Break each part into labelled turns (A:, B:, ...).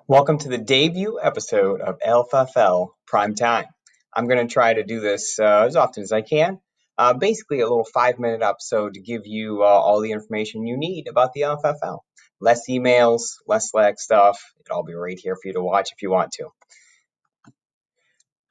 A: Welcome to the debut episode of LFFL Primetime. I'm going to try to do this as often as I can. Basically, a little 5-minute episode to give you all the information you need about the LFFL. Less emails, less Slack stuff. It'll all be right here for you to watch if you want to.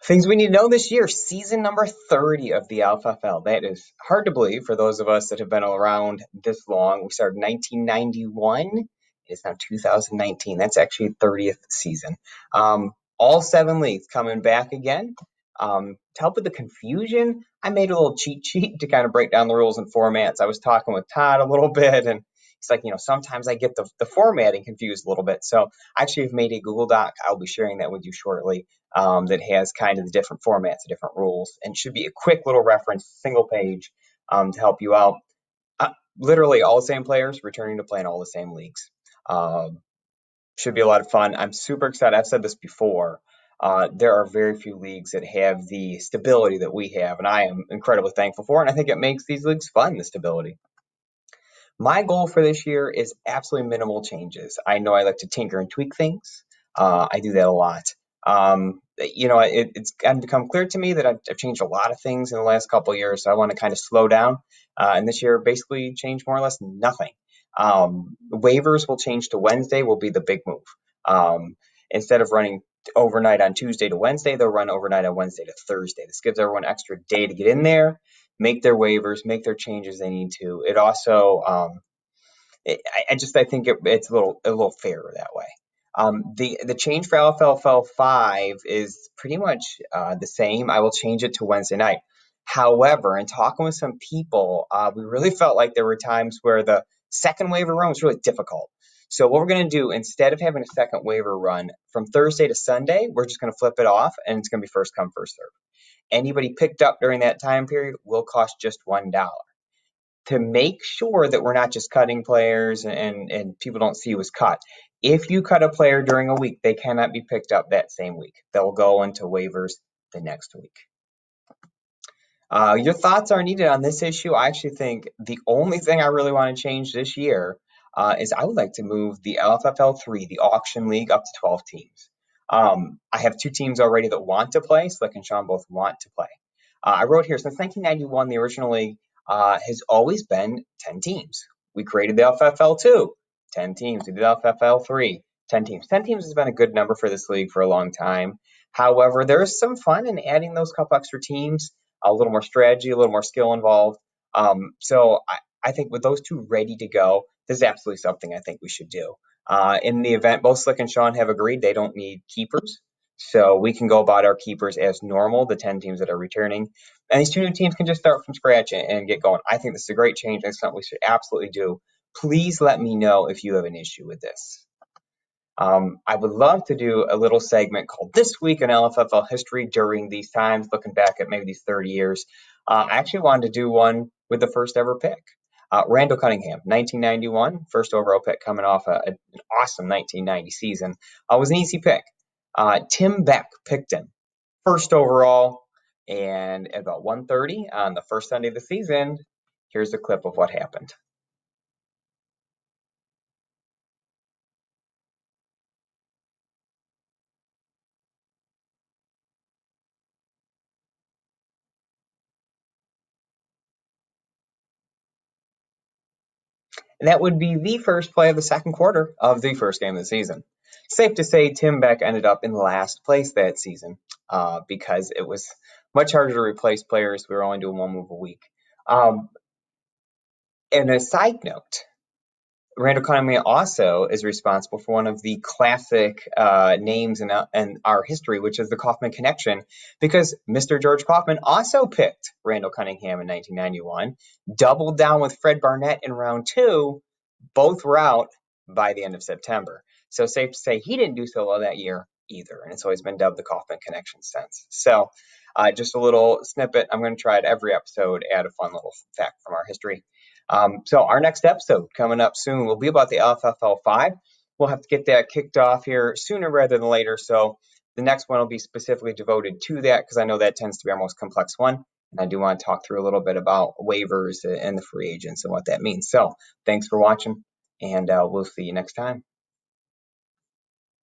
A: Things we need to know this year, season number 30 of the LFFL. That is hard to believe for those of us that have been around this long. We started in 1991. It's now 2019. That's actually 30th season. All 7 leagues coming back again. To help with the confusion, I made a little cheat sheet to kind of break down the rules and formats. I was talking with Todd a little bit, and he's like, sometimes I get the formatting confused a little bit. So I actually have made a Google Doc. I'll be sharing that with you shortly. That has kind of the different formats, the different rules, and should be a quick little reference, single page, to help you out. Literally all the same players returning to play in all the same leagues. Should be a lot of fun. I'm super excited. I've said this before. There are very few leagues that have the stability that we have, and I am incredibly thankful for it. And I think it makes these leagues fun, the stability. My goal for this year is absolutely minimal changes. I know I like to tinker and tweak things. I do that a lot. It's kind of become clear to me that I've changed a lot of things in the last couple of years, so I want to kind of slow down. And this year, basically, change more or less nothing. Waivers will change to Wednesday, will be the big move. Instead of running overnight on Tuesday to Wednesday, they'll run overnight on Wednesday to Thursday. This gives everyone an extra day to get in there, make their waivers, make their changes they need to. It also, I think it's a little fairer that way. The change for LFFL 5 is pretty much the same. I will change it to Wednesday night. However, in talking with some people, we really felt like there were times where the second waiver run was really difficult. So what we're going to do, instead of having a second waiver run from Thursday to Sunday, we're just going to flip it off, and it's going to be first come, first serve. Anybody picked up during that time period will cost just $1. To make sure that we're not just cutting players and people don't see who was cut. If you cut a player during a week, they cannot be picked up that same week. They'll go into waivers the next week. Your thoughts are needed on this issue. I actually think the only thing I really want to change this year is I would like to move the LFFL 3, the auction league, up to 12 teams. I have 2 teams already that want to play. Slick and Sean both want to play. I wrote here, since 1991, the original league has always been 10 teams. We created the LFFL 2, 10 teams. We did LFFL 3, 10 teams. 10 teams has been a good number for this league for a long time. However, there's some fun in adding those couple extra teams, a little more strategy, a little more skill involved. So I think with those 2 ready to go, this is absolutely something I think we should do. In the event, both Slick and Sean have agreed they don't need keepers. So we can go about our keepers as normal, the 10 teams that are returning. And these 2 new teams can just start from scratch and get going. I think this is a great change. It's something we should absolutely do. Please let me know if you have an issue with this. I would love to do a little segment called This Week in LFFL History during these times, looking back at maybe these 30 years. I actually wanted to do one with the first ever pick. Randall Cunningham, 1991, first overall pick coming off an awesome 1990 season, was an easy pick. Tim Beck picked him, first overall, and at about 1:30 on the first Sunday of the season, here's a clip of what happened. And that would be the first play of the second quarter of the first game of the season. Safe to say Tim Beck ended up in last place that season because it was much harder to replace players. We were only doing 1 move a week. And a side note, Randall Cunningham also is responsible for one of the classic names in our history, which is the Kaufman connection, because Mr. George Kaufman also picked Randall Cunningham in 1991, doubled down with Fred Barnett in round 2. Both were out by the end of September. So safe to say he didn't do so well that year either, and it's always been dubbed the Kaufman connection since. So just a little snippet. I'm going to try it every episode, add a fun little fact from our history. So our next episode coming up soon will be about the LFFL 5. We'll have to get that kicked off here sooner rather than later. So the next one will be specifically devoted to that because I know that tends to be our most complex one. And I do want to talk through a little bit about waivers and the free agents and what that means. So thanks for watching, and we'll see you next time.